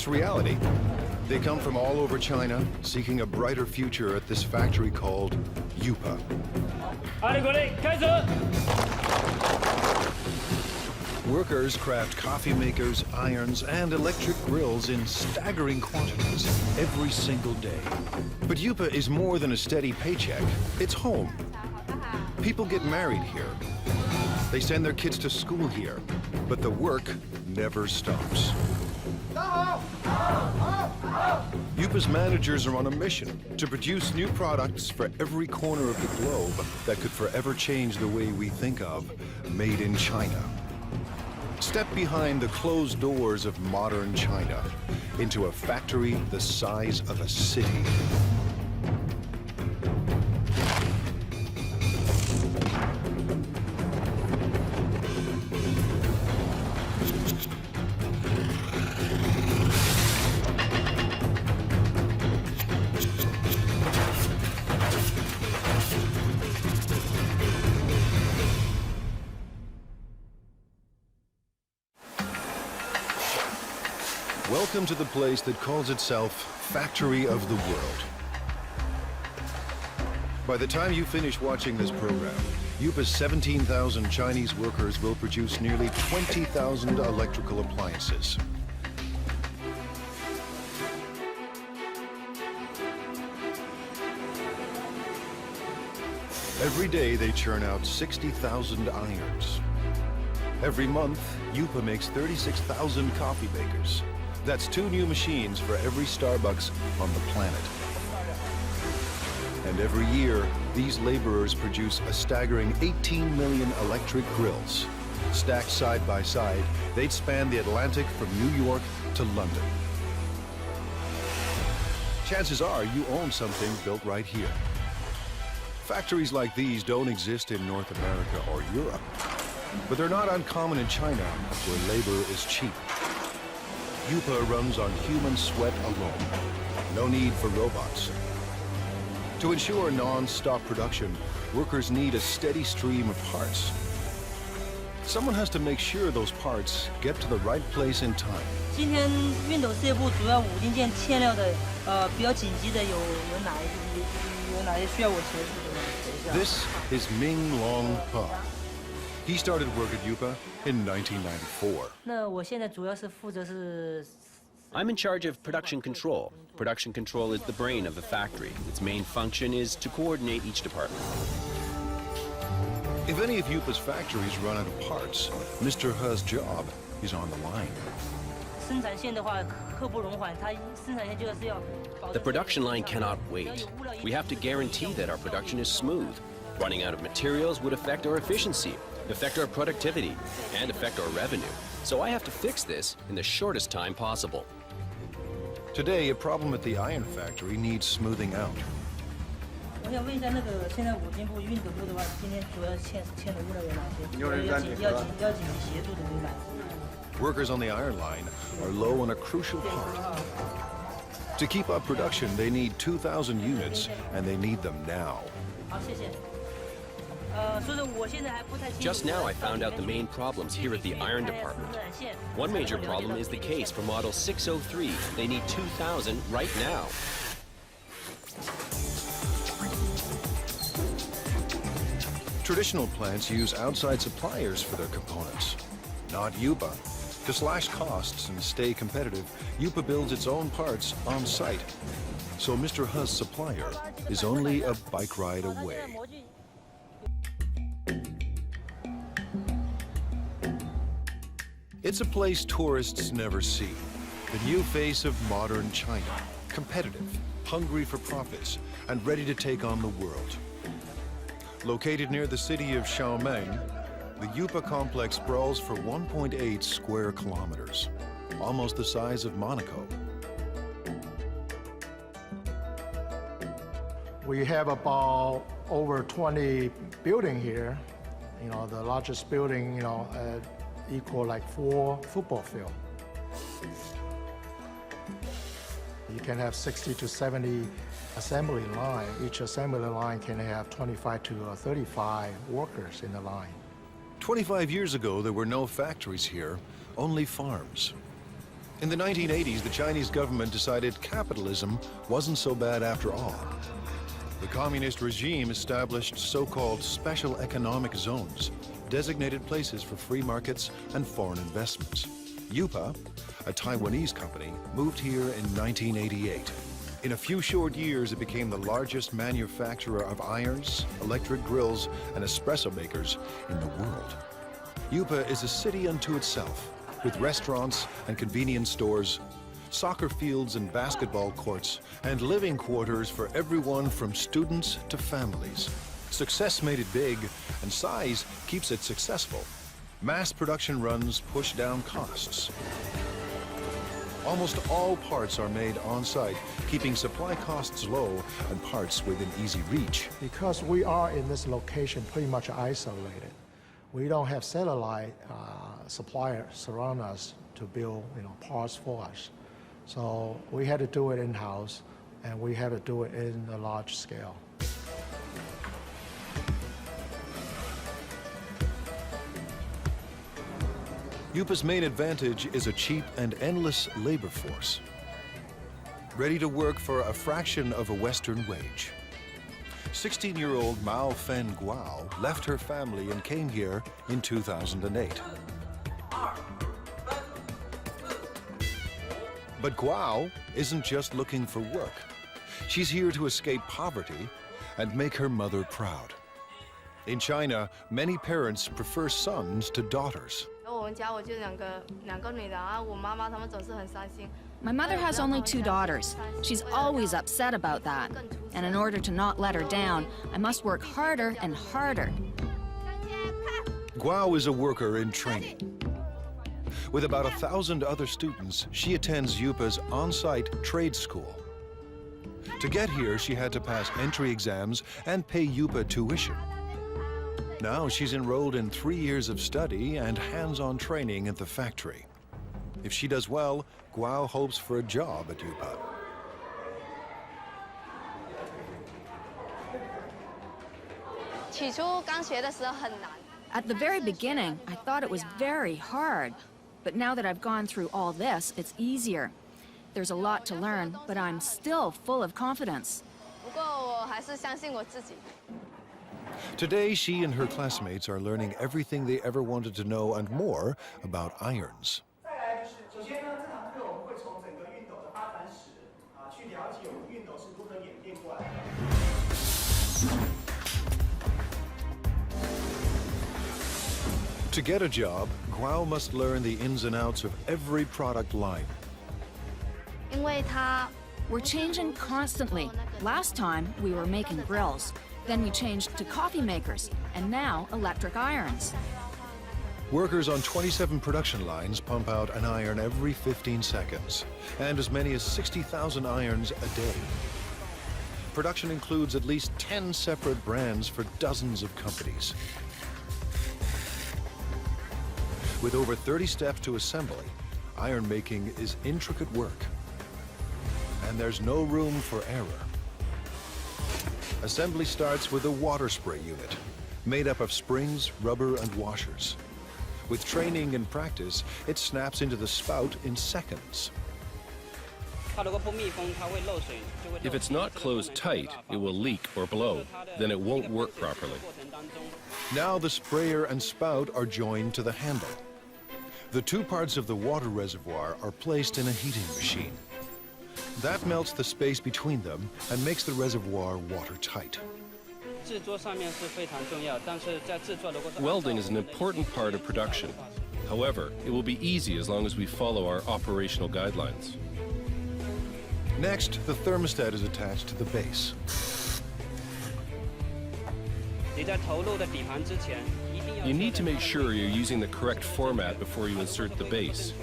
It's reality. They come from all over China, seeking a brighter future at this factory called Yupa. Workers craft coffee makers, irons, and electric grills in staggering quantities every single day. But Yupa is more than a steady paycheck. It's home. People get married here. They send their kids to school here. But the work never stops. Yupa's managers are on a mission to produce new products for every corner of the globe that could forever change the way we think of made in China. Step behind the closed doors of modern China into a factory the size of a city. Welcome to the place that calls itself Factory of the World. By the time you finish watching this program, Yupa's 17,000 Chinese workers will produce nearly 20,000 electrical appliances. Every day they churn out 60,000 irons. Every month, Yupa makes 36,000 coffee makers. That's 2 new machines for every Starbucks on the planet. And every year, these laborers produce a staggering 18 million electric grills. Stacked side by side, they'd span the Atlantic from New York to London. Chances are you own something built right here. Factories like these don't exist in North America or Europe, but they're not uncommon in China, where labor is cheap. Yupa runs on human sweat alone. No need for robots. To ensure non-stop production, workers need a steady stream of parts. Someone has to make sure those parts get to the right place in time. 今天熨斗事业部主要5零件欠料的，比较紧急的有哪些需要我协助的吗？ This is Ming Long Pa. He started work at Yupa in 1994. 那我现在主要是负责是。 I'm in charge of production control. Production control is the brain of the factory. Its main function is to coordinate each department. If any of Yupa's factories run out of parts, Mr. He's job is on the line. 生产线的话，刻不容缓，它生产线就是要。 The production line cannot wait. We have to guarantee that our production is smooth. Running out of materials would affect our efficiency, affect our productivity, and affect our revenue. So I have to fix this in the shortest time possible. Today, a problem at the iron factory needs smoothing out. 我想问一下，那个现在5金部、熨斗部的话，今天主要欠的物料有哪些？要紧急协助的有哪些？ Workers on the iron line are low on a crucial part. To keep up production, they need 2,000 units, and they need them now. 好，谢谢。Just now I found out the main problems here at the iron department. One major problem is the case for model 603. They need 2,000 right now. Traditional plants use outside suppliers for their components, not Yupa. To slash costs and stay competitive, Yupa builds its own parts on site. So Mr. He's supplier is only a bike ride away. It's a place tourists never see. The new face of modern China. Competitive, hungry for profits, and ready to take on the world. Located near the city of Xiaomeng, the Yupa complex sprawls for 1.8 square kilometers, almost the size of Monaco. We have about over 20 buildings here. You know, the largest building, equal like 4 football fields. You can have 60 to 70 assembly line. Each assembly line can have 25 to 35 workers in the line. 25 years ago, there were no factories here, only farms. In the 1980s, the Chinese government decided capitalism wasn't so bad after all. The communist regime established so-called special economic zones, designated places for free markets and foreign investments. Yupa, a Taiwanese company, moved here in 1988. In a few short years, it became the largest manufacturer of irons, electric grills, and espresso makers in the world. Yupa is a city unto itself, with restaurants and convenience stores, soccer fields and basketball courts, and living quarters for everyone from students to families. Success made it big, and size keeps it successful. Mass production runs push down costs. Almost all parts are made on-site, keeping supply costs low and parts within easy reach. Because we are in this location pretty much isolated, we don't have satellite suppliers surround us to build parts for us. So we had to do it in-house, and we had to do it in a large scale. Yupa's main advantage is a cheap and endless labor force, ready to work for a fraction of a Western wage. 16-year-old Mao Fen Guao left her family and came here in 2008. But Guao isn't just looking for work. She's here to escape poverty and make her mother proud. In China, many parents prefer sons to daughters. My mother has only 2 daughters. She's always upset about that. And in order to not let her down, I must work harder and harder. Guao is a worker in training. With about 1,000 other students, she attends Yupa's on-site trade school. To get here, she had to pass entry exams and pay Yupa tuition. Now she's enrolled in 3 years of study and hands-on training at the factory. If she does well, Guao hopes for a job at Yupa. At the very beginning, I thought it was very hard. But now that I've gone through all this, it's easier. There's a lot to learn, but I'm still full of confidence. Today, she and her classmates are learning everything they ever wanted to know and more about irons. To get a job, Guao must learn the ins and outs of every product line. We're changing constantly. Last time, we were making grills. Then we changed to coffee makers, and now electric irons. Workers on 27 production lines pump out an iron every 15 seconds, and as many as 60,000 irons a day. Production includes at least 10 separate brands for dozens of companies. With over 30 steps to assembly, iron making is intricate work, and there's no room for error. Assembly starts with a water spray unit, made up of springs, rubber, and washers. With training and practice, it snaps into the spout in seconds. If it's not closed tight, it will leak or blow. Then it won't work properly. Now the sprayer and spout are joined to the handle. The 2 parts of the water reservoir are placed in a heating machine. That melts the space between them and makes the reservoir watertight. Welding is an important part of production. However, it will be easy as long as we follow our operational guidelines. Next, the thermostat is attached to the base. You need to make sure you're using the correct format before you insert the base.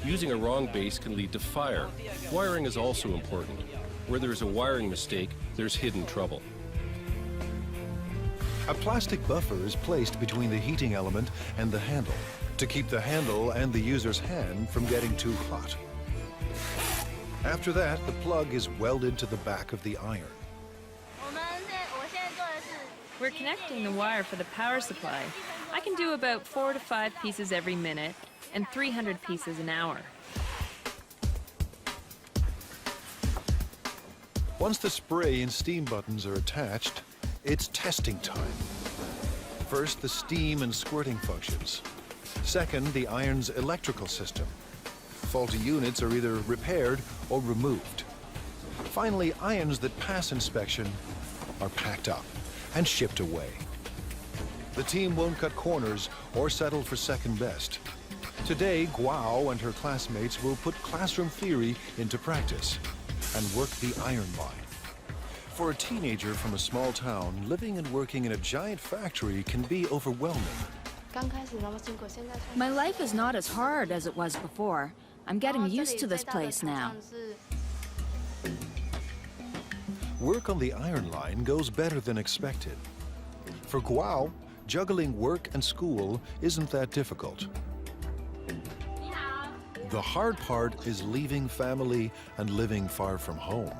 Using a wrong base can lead to fire. Wiring is also important. Where there is a wiring mistake, there's hidden trouble. A plastic buffer is placed between the heating element and the handle to keep the handle and the user's hand from getting too hot. After that, the plug is welded to the back of the iron. We're connecting the wire for the power supply. I can do about 4 to 5 pieces every minute and 300 pieces an hour. Once the spray and steam buttons are attached, it's testing time. First, the steam and squirting functions. Second, the iron's electrical system. Faulty units are either repaired or removed. Finally, irons that pass inspection are packed up and shipped away. The team won't cut corners or settle for second best. Today, Guo and her classmates will put classroom theory into practice and work the iron line. For a teenager from a small town, living and working in a giant factory can be overwhelming. My life is not as hard as it was before. I'm getting used to this place now. Work on the iron line goes better than expected. For Guo, juggling work and school isn't that difficult. The hard part is leaving family and living far from home.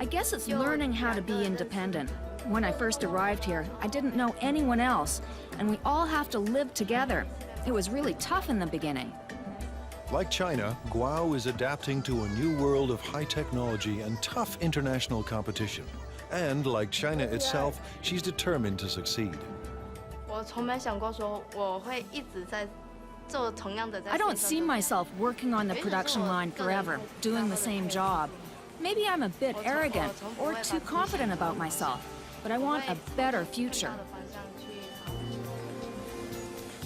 I guess it's learning how to be independent. When I first arrived here, I didn't know anyone else, and we all have to live together. It was really tough in the beginning. Like China, Guo is adapting to a new world of high technology and tough international competition. And like China itself, she's determined to succeed. I don't see myself working on the production line forever, doing the same job. Maybe I'm a bit arrogant or too confident about myself, but I want a better future.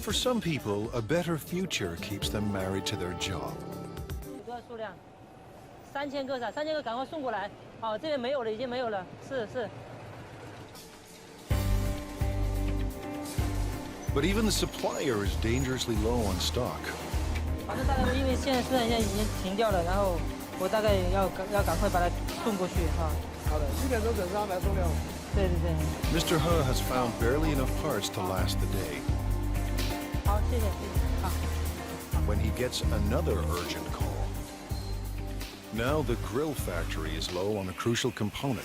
For some people, a better future keeps them married to their job. 3000个，3000个赶快送过来。好，这边没有了，已经没有了。是。 But even the supplier is dangerously low on stock. 反正大概因为现在已经停掉了，然后我大概要赶快把它送过去哈。好的，7点钟准时安排送料。对。Mr. He has found barely enough parts to last the day. 好，谢谢。好。 When he gets another urgent call. Now the grill factory is low on a crucial component.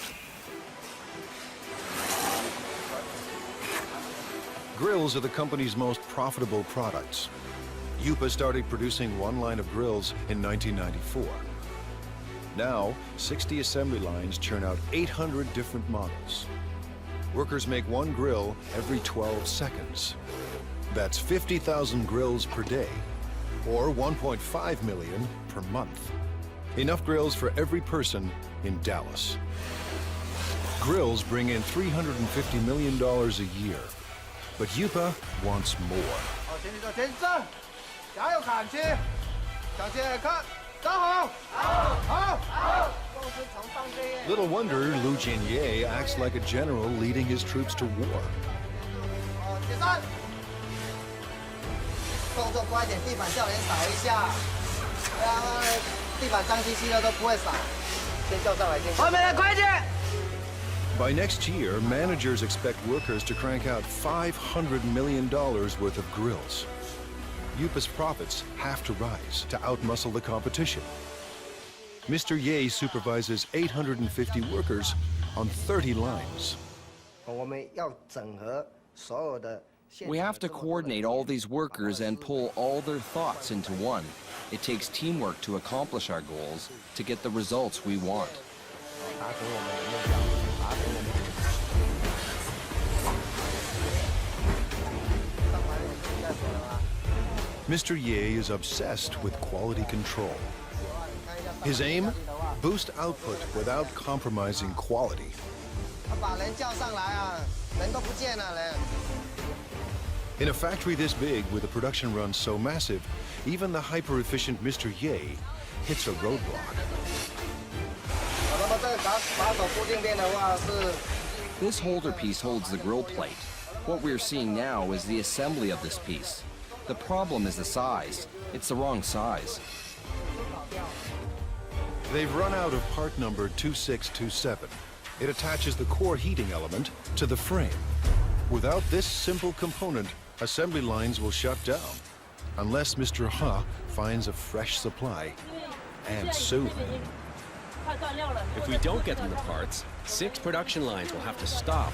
Grills are the company's most profitable products. Yupa started producing one line of grills in 1994. Now, 60 assembly lines churn out 800 different models. Workers make one grill every 12 seconds. That's 50,000 grills per day, or 1.5 million per month. Enough grills for every person in Dallas. Grills bring in $350 million a year. But Yupa wants more. Little wonder Lu Jinye acts like a general leading his troops to war. By next year, managers expect workers to crank out $500 million worth of grills. Yupa's profits have to rise to outmuscle the competition. Mr. Ye supervises 850 workers on 30 lines. We have to coordinate all these workers and pull all their thoughts into one. It takes teamwork to accomplish our goals, to get the results we want. Mr. Ye is obsessed with quality control. His aim? Boost output without compromising quality. In a factory this big, with a production run so massive, even the hyper-efficient Mr. Ye hits a roadblock. This holder piece holds the grill plate. What we're seeing now is the assembly of this piece. The problem is the size. It's the wrong size. They've run out of part number 2627. It attaches the core heating element to the frame. Without this simple component, assembly lines will shut down, unless Mr. Ha finds a fresh supply, and soon. If we don't get them the parts, 6 production lines will have to stop.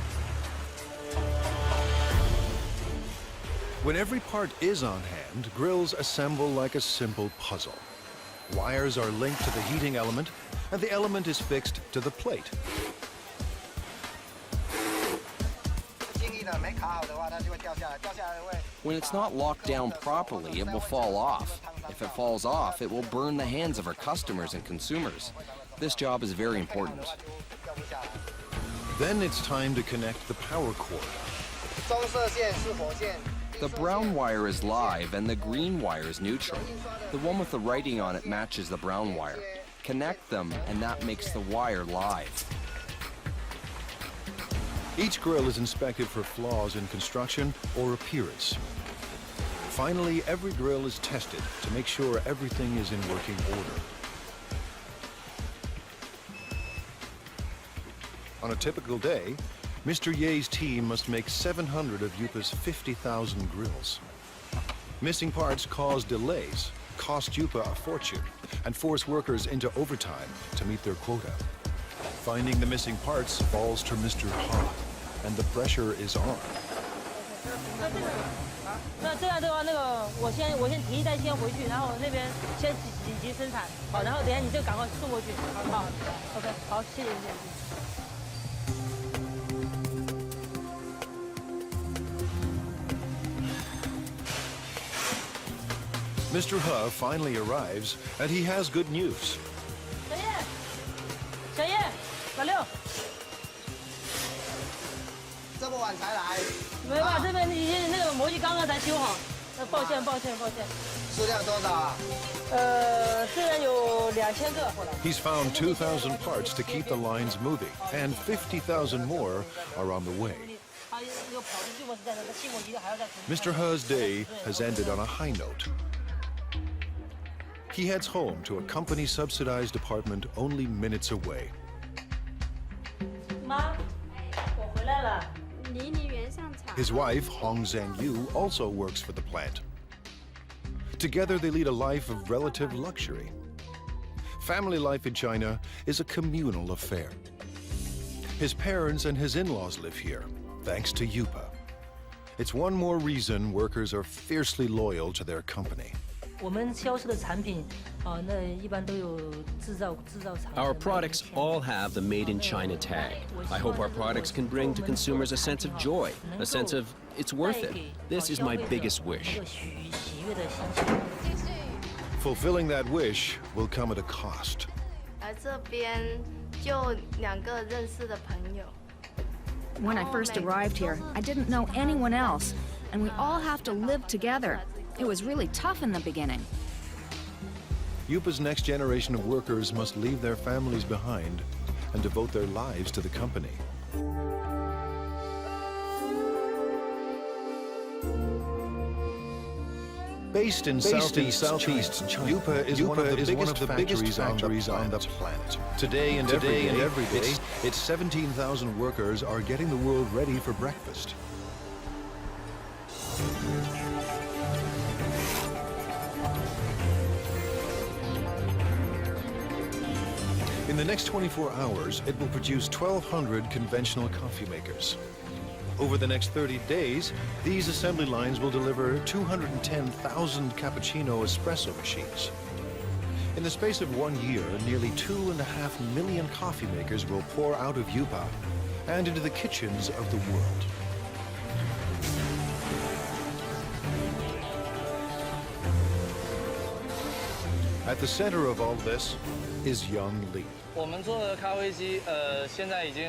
When every part is on hand, grills assemble like a simple puzzle. Wires are linked to the heating element, and the element is fixed to the plate. When it's not locked down properly, it will fall off. If it falls off, it will burn the hands of our customers and consumers. This job is very important. Then it's time to connect the power cord. The brown wire is live and the green wire is neutral. The one with the writing on it matches the brown wire. Connect them and that makes the wire live. Each grill is inspected for flaws in construction or appearance. Finally, every grill is tested to make sure everything is in working order. On a typical day, Mr. Ye's team must make 700 of Yupa's 50,000 grills. Missing parts cause delays, cost Yupa a fortune, and force workers into overtime to meet their quota. Finding the missing parts falls to Mr. Ha, and the pressure is on. 那这样的话，我先提一袋先回去，然后那边先紧急生产，好，然后等下你就赶快送过去，好 ，OK， 好，谢谢。 Mr. He finally arrives, and he has good news. 小叶，老六，这么晚才来？没办法，这边已经那个模具刚刚才修好，抱歉。数量多少啊？现在有2000个。 He's found 2,000 parts to keep the lines moving, and 50,000 more are on the way. Mr. He's day has ended on a high note. He heads home to a company-subsidized apartment only minutes away. 妈，我回来了。 His wife, Hong Zhangyu, also works for the plant. Together, they lead a life of relative luxury. Family life in China is a communal affair. His parents and his in-laws live here, thanks to Yupa. It's one more reason workers are fiercely loyal to their company. 我们销售的产品，那一般都有制造厂。 Our products all have the Made in China tag. I hope our products can bring to consumers a sense of joy, a sense of it's worth it. This is my biggest wish. Fulfilling that wish will come at a cost. 这边就2个认识的朋友。 When I first arrived here, I didn't know anyone else, and we all have to live together. It was really tough in the beginning. Yupa's next generation of workers must leave their families behind and devote their lives to the company. Based in southeast China, Yupa is one of the biggest factories on the planet. Today and every day, its 17,000 workers are getting the world ready for breakfast. In the next 24 hours, it will produce 1,200 conventional coffee makers. Over the next 30 days, these assembly lines will deliver 210,000 cappuccino espresso machines. In the space of 1 year, nearly 2.5 million coffee makers will pour out of Yupa and into the kitchens of the world. At the center of all this is Young Li. 我们做的咖啡机，现在已经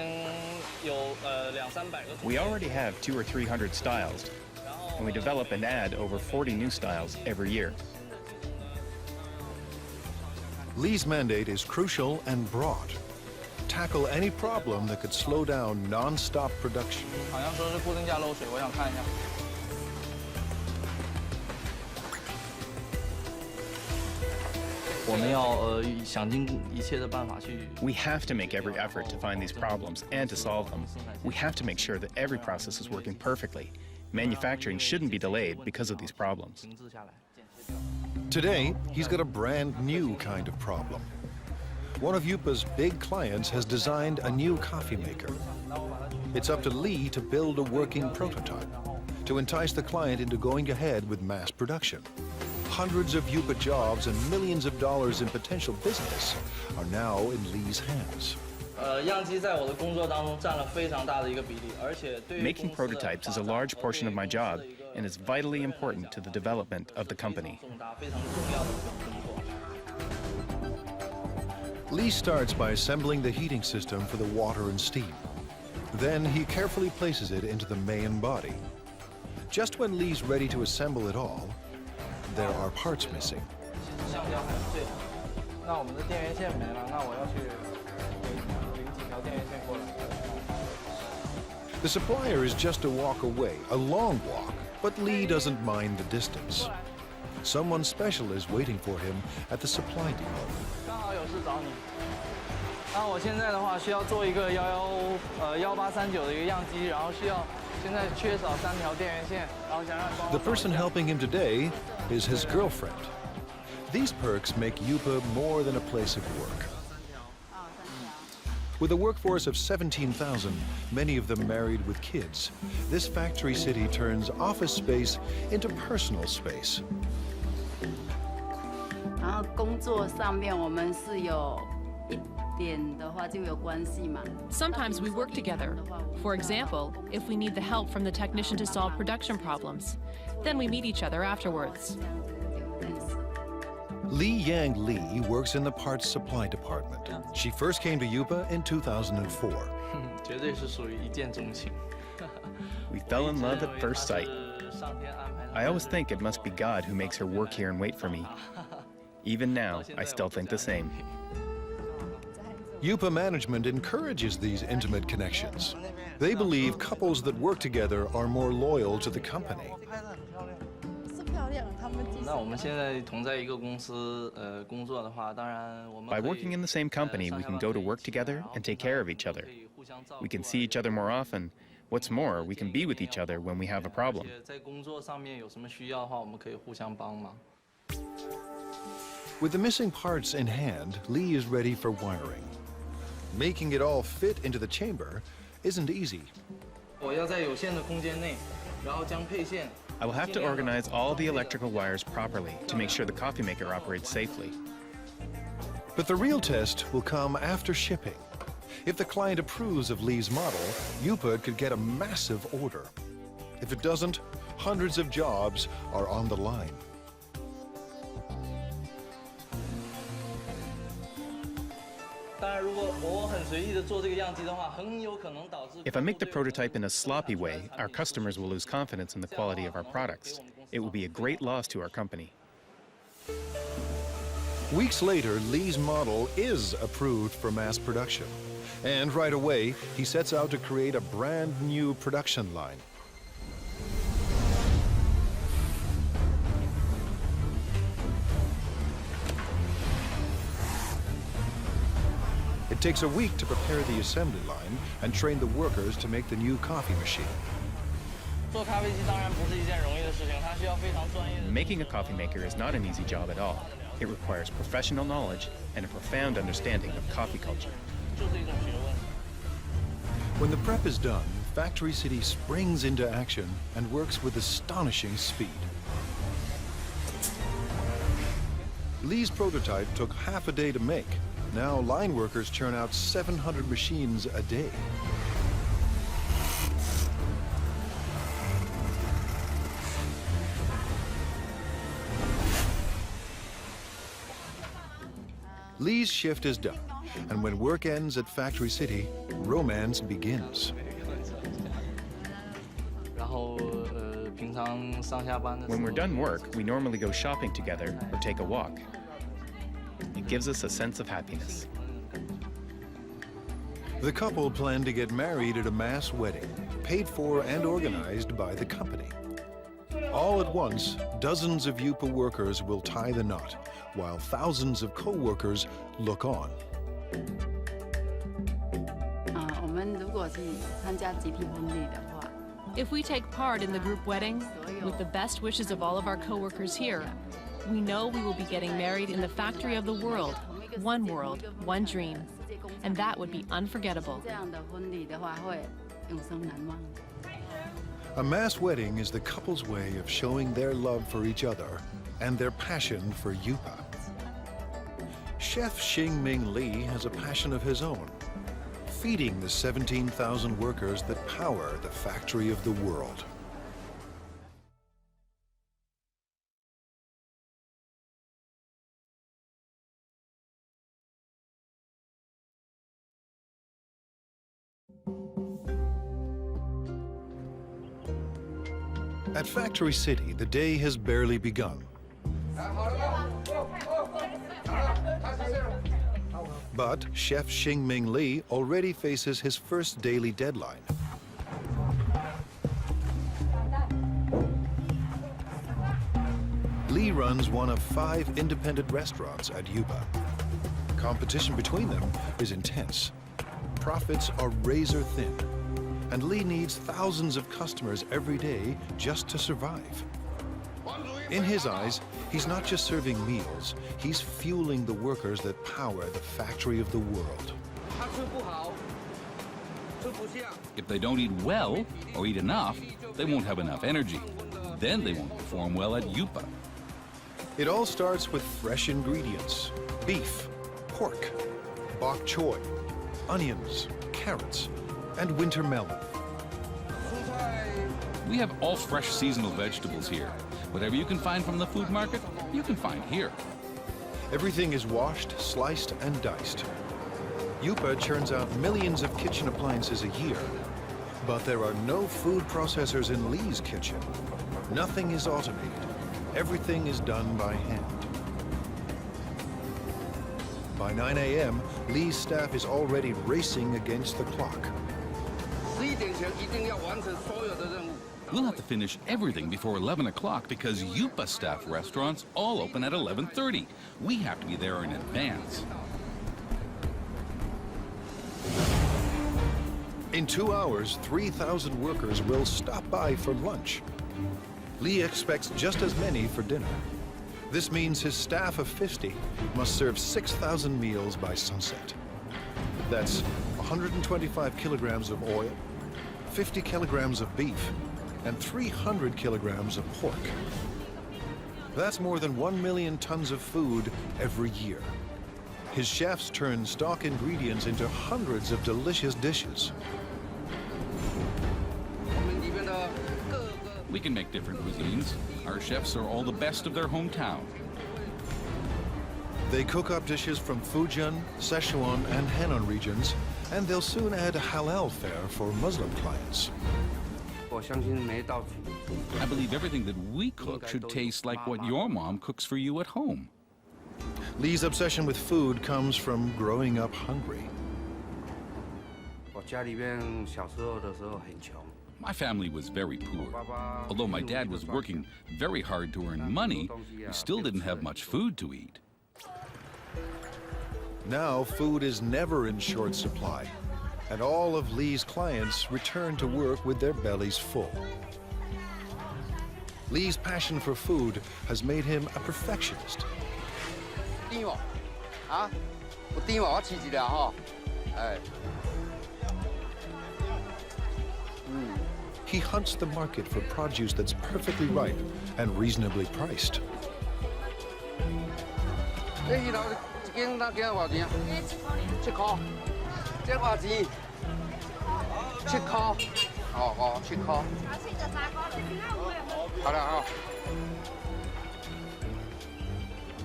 有200-300个。We already have 200 or 300 styles, and we develop and add over 40 new styles every year. Li's mandate is crucial and broad. Tackle any problem that could slow down non-stop production. 好像说是固定架漏水，我想看一下。 我们要想尽一切的办法去。 We have to make every effort to find these problems and to solve them. We have to make sure that every process is working perfectly. Manufacturing shouldn't be delayed because of these problems. Today, he's got a brand new kind of problem. One of Yupa's big clients has designed a new coffee maker. It's up to Li to build a working prototype. to entice the client into going ahead with mass production. Hundreds of Yupa jobs and millions of dollars in potential business are now in Lee's hands. Making prototypes is a large portion of my job and is vitally important to the development of the company. Lee starts by assembling the heating system for the water and steam. Then he carefully places it into the main body. Just when Lee's ready to assemble it all, there are parts missing. The supplier is just a walk away, a long walk, but Lee doesn't mind the distance. Someone special is waiting for him at the supply depot. The person helping him today is his girlfriend. These perks make Yupa more than a place of work. With a workforce of 17,000, many of them married with kids, this factory city turns office space into personal space. Sometimes we work together. For example, if we need the help from the technician to solve production problems, then we meet each other afterwards. Li Yang Lee works in the parts supply department. She first came to Yupa in 2004. We fell in love at first sight. I always think it must be God who makes her work here and wait for me. Even now, I still think the same. Yupa management encourages these intimate connections. They believe couples that work together are more loyal to the company. By working in the same company, we can go to work together and take care of each other. We can see each other more often. What's more, we can be with each other when we have a problem. With the missing parts in hand, Lee is ready for wiring. Making it all fit into the chamber isn't easy. I will have to organize all the electrical wires properly to make sure the coffee maker operates safely. But the real test will come after shipping. If the client approves of Lee's model, Yupa could get a massive order. If it doesn't, hundreds of jobs are on the line. If I make the prototype in a sloppy way, our customers will lose confidence in the quality of our products. It will be a great loss to our company. Weeks later, Lee's model is approved for mass production. And right away, he sets out to create a brand new production line. It takes a week to prepare the assembly line and train the workers to make the new coffee machine. Making a coffee maker is not an easy job at all. It requires professional knowledge and a profound understanding of coffee culture. When the prep is done, Factory City springs into action and works with astonishing speed. Lee's prototype took half a day to make. Now line workers churn out 700 machines a day. Lee's shift is done, and when work ends at Factory City, romance begins. When we're done work, we normally go shopping together or take a walk. It gives us a sense of happiness. The couple plan to get married at a mass wedding, paid for and organized by the company. All at once, dozens of Yupa workers will tie the knot, while thousands of co-workers look on. If we take part in the group wedding, with the best wishes of all of our co-workers here, we know we will be getting married in the factory of the world, one dream, and that would be unforgettable. A mass wedding is the couple's way of showing their love for each other and their passion for yupa. Chef Xingming Li has a passion of his own, feeding the 17,000 workers that power the factory of the world. At Factory City, the day has barely begun. But Chef Xingming Li already faces his first daily deadline. Li runs one of 5 independent restaurants at Yuba. Competition between them is intense. Profits are razor thin, and Li needs thousands of customers every day just to survive. In his eyes, he's not just serving meals, he's fueling the workers that power the factory of the world. If they don't eat well or eat enough, they won't have enough energy. Then they won't perform well at Yupa. It all starts with fresh ingredients: beef, pork, bok choy, onions, carrots, and winter melon. We have all fresh seasonal vegetables here. Whatever you can find from the food market, you can find here. Everything is washed, sliced, and diced. Yupa churns out millions of kitchen appliances a year, but there are no food processors in Li's kitchen. Nothing is automated. Everything is done by hand. By 9 a.m., Li's staff is already racing against the clock. We'll have to finish everything before 11 o'clock because Yupa staff restaurants all open at 11:30. We have to be there in advance. In 2 hours, 3,000 workers will stop by for lunch. Li expects just as many for dinner. This means his staff of 50 must serve 6,000 meals by sunset. That's 125 kilograms of oil, 50 kilograms of beef, and 300 kilograms of pork. That's more than 1 million tons of food every year. His chefs turn stock ingredients into hundreds of delicious dishes. We can make different cuisines. Our chefs are all the best of their hometown. They cook up dishes from Fujian, Sichuan, and Henan regions, and they'll soon add a halal fare for Muslim clients. I believe everything that we cook should taste like what your mom cooks for you at home. Li's obsession with food comes from growing up hungry. My family was very poor. Although my dad was working very hard to earn money, we still didn't have much food to eat. Now food is never in short supply, and all of Li's clients return to work with their bellies full. Li's passion for food has made him a perfectionist. He hunts the market for produce that's perfectly ripe and reasonably priced.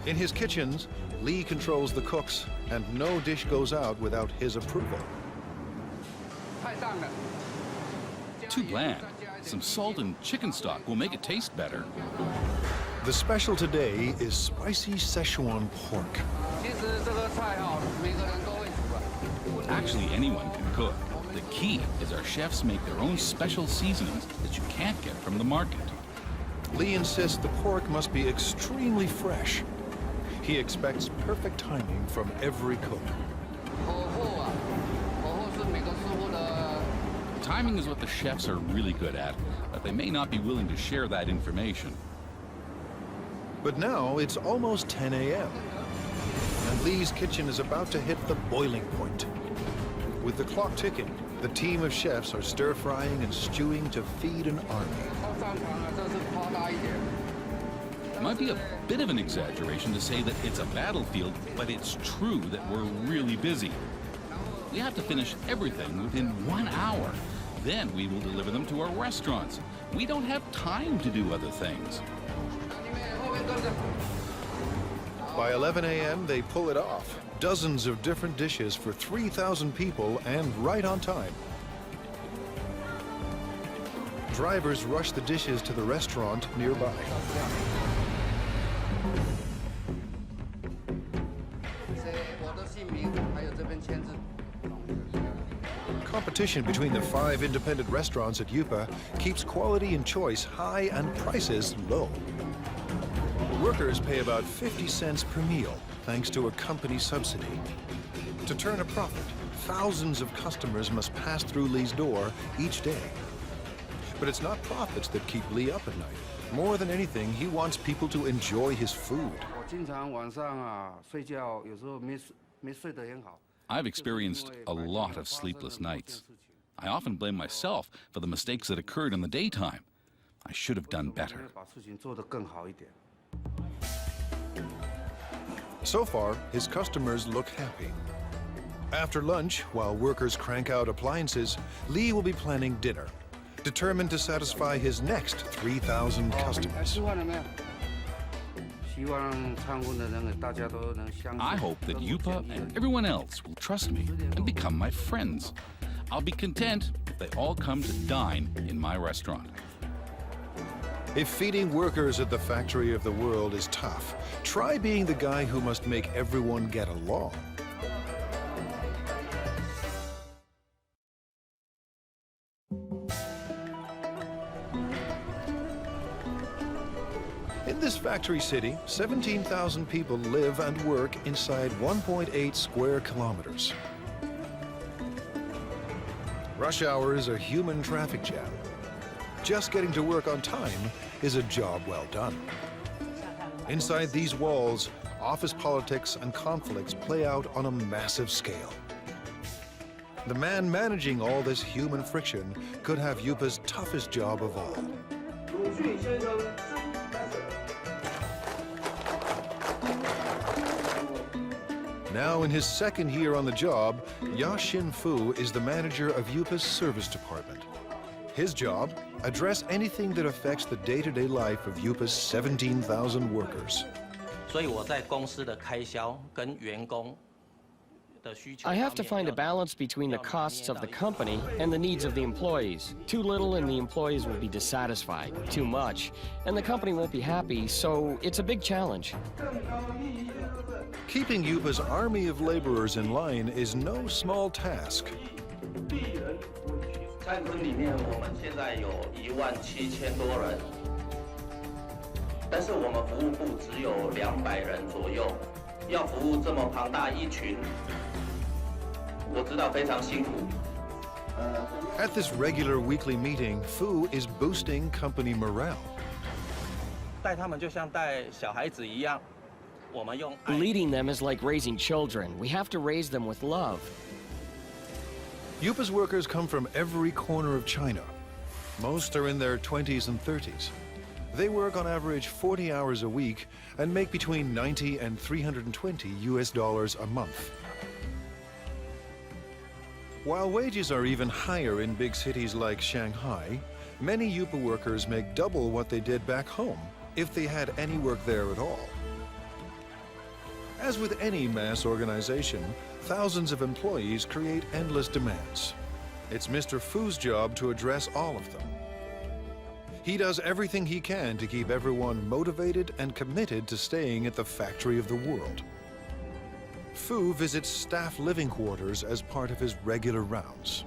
In his kitchens, Li controls the cooks, and no dish goes out without his approval. Too bland. Some salt and chicken stock will make it taste better. The special today is spicy Sichuan pork. Actually, anyone can cook. The key is our chefs make their own special seasonings that you can't get from the market. Li insists the pork must be extremely fresh. He expects perfect timing from every cook. Timing is what the chefs are really good at, but they may not be willing to share that information. But now it's almost 10 a.m. and Li's kitchen is about to hit the boiling point. With the clock ticking, The team of chefs are stir-frying and stewing to feed an army. It might be a bit of an exaggeration to say that it's a battlefield, but it's true that we're really busy. We have to finish everything within 1 hour. Then we will deliver them to our restaurants. We don't have time to do other things. By 11 a.m., they pull it off. Dozens of different dishes for 3,000 people and right on time. Drivers rush the dishes to the restaurant nearby. Competition between the 5 independent restaurants at Yupa keeps quality and choice high and prices low. Workers pay about 50 cents per meal, thanks to a company subsidy. To turn a profit, thousands of customers must pass through Lee's door each day. But it's not profits that keep Lee up at night. More than anything, he wants people to enjoy his food. I've experienced a lot of sleepless nights. I often blame myself for the mistakes that occurred in the daytime. I should have done better. So far, his customers look happy. After lunch, while workers crank out appliances, Lee will be planning dinner, determined to satisfy his next 3,000 customers. I hope that Yupa and everyone else will trust me and become my friends. I'll be content if they all come to dine in my restaurant. If feeding workers at the factory of the world is tough, try being the guy who must make everyone get along. In this factory city, 17,000 people live and work inside 1.8 square kilometers. Rush hour is a human traffic jam. Just getting to work on time is a job well done. Inside these walls, office politics and conflicts play out on a massive scale. The man managing all this human friction could have Yupa's toughest job of all. Now in his second year on the job, Ya Xin-fu is the manager of Yupa's service department. His job, address anything that affects the day-to-day life of Yupa's 17,000 workers. I have to find a balance between the costs of the company and the needs of the employees. Too little and the employees will be dissatisfied. Too much and the company won't be happy, so it's a big challenge. Keeping Yupa's army of laborers in line is no small task. At this regular weekly meeting, Fu is boosting company morale. Leading them is like raising children. We have to raise them with love. Yupa's workers come from every corner of China. Most are in their 20s and 30s. They work on average 40 hours a week and make between $90 and $320 US a month. While wages are even higher in big cities like Shanghai, many Yupa workers make double what they did back home if they had any work there at all. As with any mass organization, thousands of employees create endless demands. It's Mr. Fu's job to address all of them. He does everything he can to keep everyone motivated and committed to staying at the factory of the world. Fu visits staff living quarters as part of his regular rounds.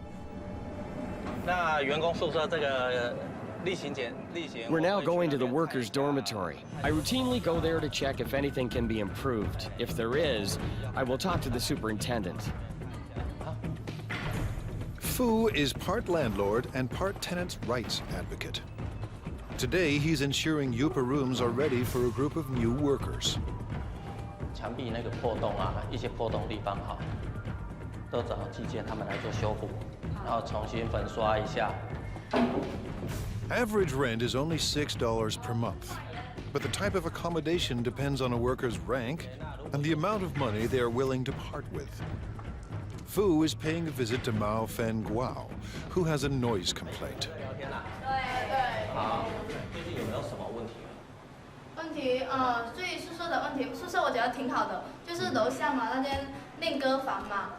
We're now going to the workers' dormitory. I routinely go there to check if anything can be improved. If there is, I will talk to the superintendent. Fu is part landlord and part tenants' rights advocate. Today, he's ensuring Yupa rooms are ready for a group of new workers. 然后重新粉刷一下。 Average rent is only $6 per month, but the type of accommodation depends on a worker's rank and the amount of money they are willing to part with. Fu is paying a visit to Mao Fen Guao, who has a noise complaint. 好，最近有没有什么问题？问题，所以宿舍的问题，宿舍我觉得挺好的，就是楼下嘛那间练歌房嘛，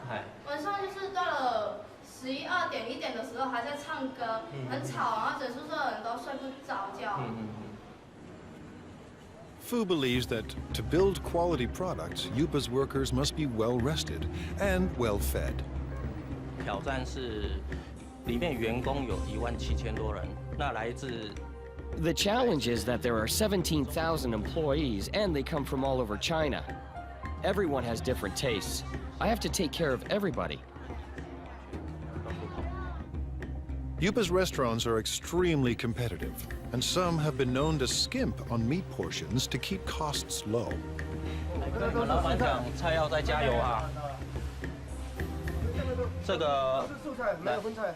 晚上就是到了11、2点、1点的时候还在唱歌，很吵，然后整宿舍的人都睡不着觉。Fu believes that to build quality products, Yupa's workers must be well rested and well fed. 挑战是，里面员工有17000多人，那来自。 The challenge is that there are 17,000 employees and they come from all over China. Everyone has different tastes. I have to take care of everybody. Yupa's restaurants are extremely competitive, and some have been known to skimp on meat portions to keep costs low. 老板讲菜要再加油啊！这个没有荤菜，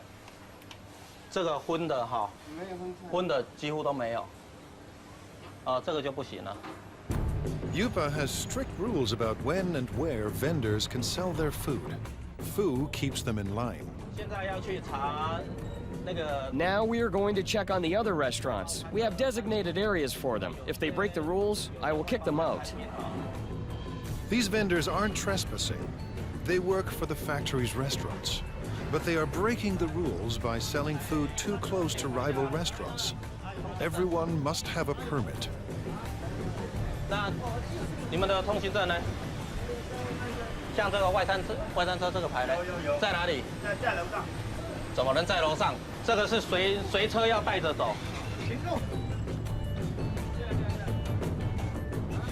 这个荤的哈，荤的几乎都没有。这个就不行了。 Yupa has strict rules about when and where vendors can sell their food. Fu keeps them in line. 现在要去查。 Now we are going to check on the other restaurants. We have designated areas for them. If they break the rules, I will kick them out. These vendors aren't trespassing. They work for the factory's restaurants. But they are breaking the rules by selling food too close to rival restaurants. Everyone must have a permit. 那你们的通行证呢？像这个外餐车这个牌呢，在哪里？在楼上。怎么能在楼上？这个是随车要带着走。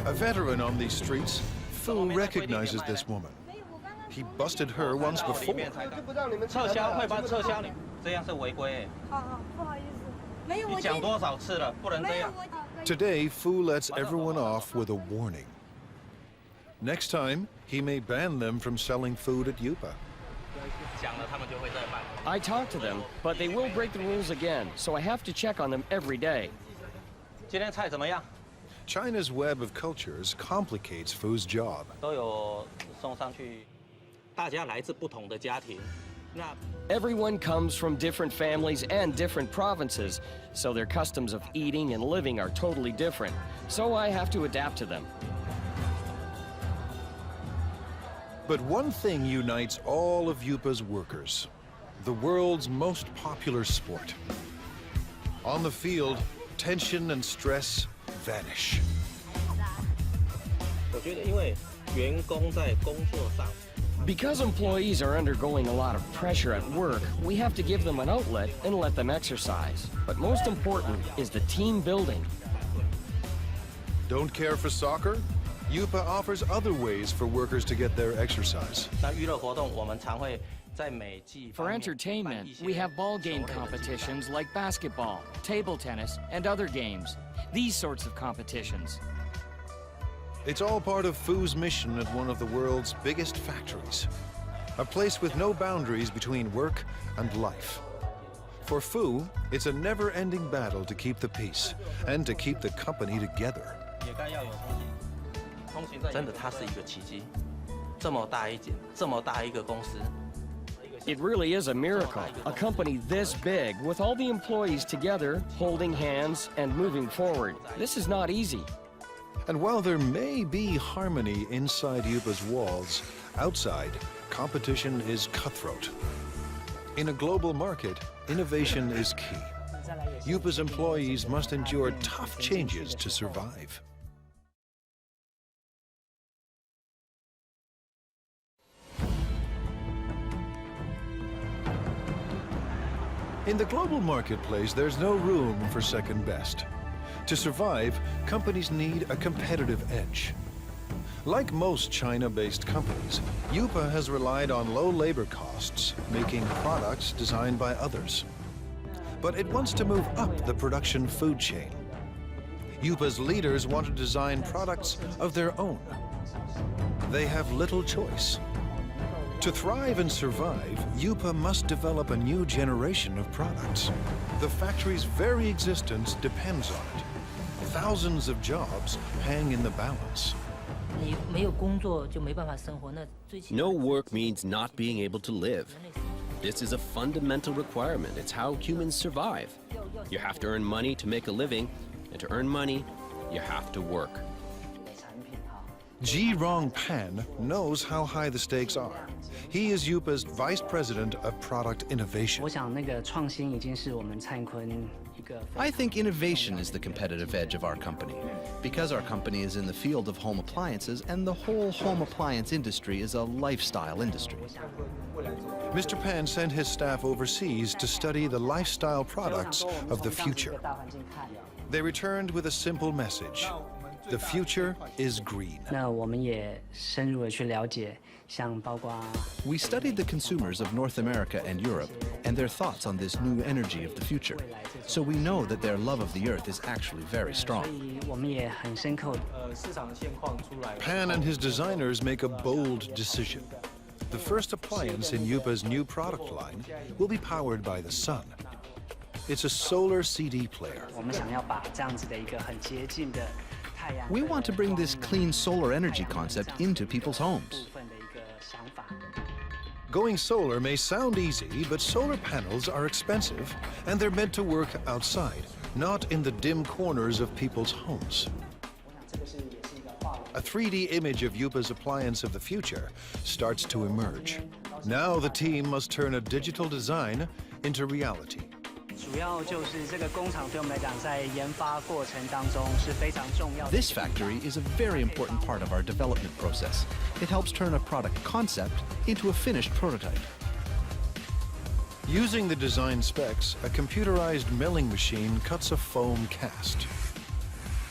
A veteran on these streets, Fu recognizes this woman. He busted her once before. 撤销会帮撤销你，这样是违规。不好意思，没有。你讲多少次了，不能这样。 Today, Fu lets everyone off with a warning. Next time, he may ban them from selling food at Yupa. I talked to them, but they will break the rules again, so I have to check on them every day. 今天菜怎么样？ China's web of cultures complicates Fu's job. 都有送上去，大家来自不同的家庭。 Everyone comes from different families and different provinces, so their customs of eating and living are totally different. So I have to adapt to them. But one thing unites all of Yupa's workers: the world's most popular sport. On the field, tension and stress vanish. 我觉得，因为员工在工作上。 Because employees are undergoing a lot of pressure at work, we have to give them an outlet and let them exercise. But most important is the team building. Don't care for soccer? Yupa offers other ways for workers to get their exercise. For entertainment, we have ball game competitions like basketball, table tennis, and other games. These sorts of competitions. It's all part of Fu's mission at one of the world's biggest factories, a place with no boundaries between work and life. For Fu, it's a never-ending battle to keep the peace and to keep the company together. 真的，它是一个奇迹，这么大一间，这么大一个公司。 It really is a miracle. A company this big, with all the employees together, holding hands and moving forward. This is not easy. And while there may be harmony inside Yupa's walls, outside, competition is cutthroat. In a global market, innovation is key. Yupa's employees must endure tough changes to survive. In the global marketplace, there's no room for second best. To survive, companies need a competitive edge. Like most China-based companies, Yupa has relied on low labor costs, making products designed by others. But it wants to move up the production food chain. Yupa's leaders want to design products of their own. They have little choice. To thrive and survive, Yupa must develop a new generation of products. The factory's very existence depends on it. Thousands of jobs hang in the balance. No work means not being able to live. This is a fundamental requirement. It's how humans survive. You have to earn money to make a living, and to earn money, you have to work. Ji-Rong Pan knows how high the stakes are. He is Yupa's Vice President of Product Innovation. I think innovation is the competitive edge of our company, because our company is in the field of home appliances, and the whole home appliance industry is a lifestyle industry. Mr. Pan sent his staff overseas to study the lifestyle products of the future. They returned with a simple message. The future is green. We studied the consumers of North America and Europe and their thoughts on this new energy of the future. So we know that their love of the earth is actually very strong. Pan and his designers make a bold decision. The first appliance in Yupa's new product line will be powered by the sun. It's a solar CD player. We want to bring this clean solar energy concept into people's homes. Going solar may sound easy, but solar panels are expensive, and they're meant to work outside, not in the dim corners of people's homes. A 3D image of Yupa's appliance of the future starts to emerge. Now the team must turn a digital design into reality. This factory is a very important part of our development process. It helps turn a product concept into a finished prototype. Using the design specs, a computerized milling machine cuts a foam cast.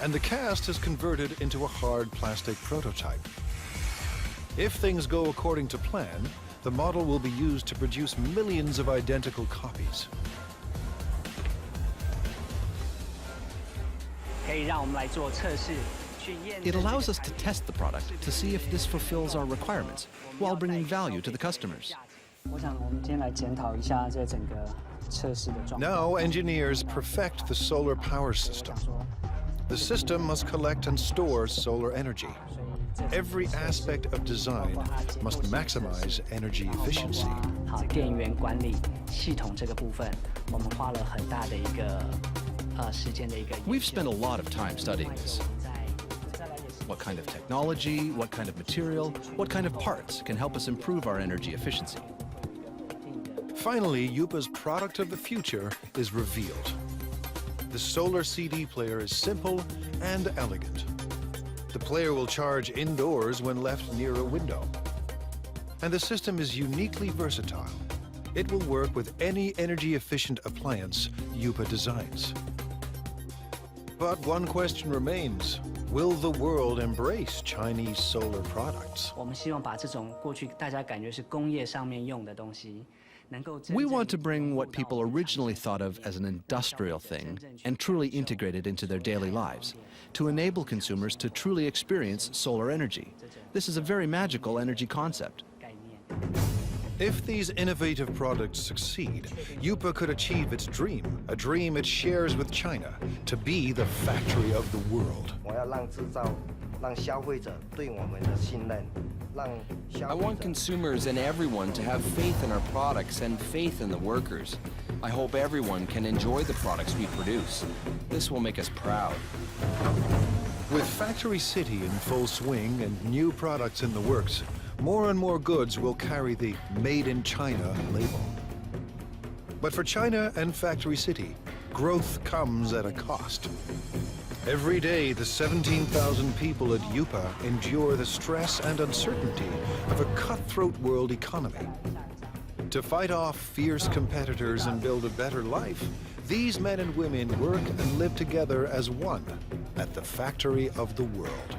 And the cast is converted into a hard plastic prototype. If things go according to plan, the model will be used to produce millions of identical copies. It allows us to test the product to see if this fulfills our requirements while bringing value to the customers. Now engineers perfect the solar power system. The system must collect and store solar energy. Every aspect of design must maximize energy efficiency. We've spent a lot of time studying this. What kind of technology, what kind of material, what kind of parts can help us improve our energy efficiency? Finally, Yupa's product of the future is revealed. The solar CD player is simple and elegant. The player will charge indoors when left near a window. And the system is uniquely versatile. It will work with any energy-efficient appliance Yupa designs. But one question remains. Will the world embrace Chinese solar products? We want to bring what people originally thought of as an industrial thing and truly integrate it into their daily lives, to enable consumers to truly experience solar energy. This is a very magical energy concept. If these innovative products succeed, Yupa could achieve its dream, a dream it shares with China, to be the factory of the world. I want consumers and everyone to have faith in our products and faith in the workers. I hope everyone can enjoy the products we produce. This will make us proud. With Factory City in full swing and new products in the works, more and more goods will carry the Made in China label. But for China and Factory City, growth comes at a cost. Every day, the 17,000 people at Yupa endure the stress and uncertainty of a cutthroat world economy. To fight off fierce competitors and build a better life, these men and women work and live together as one at the factory of the world.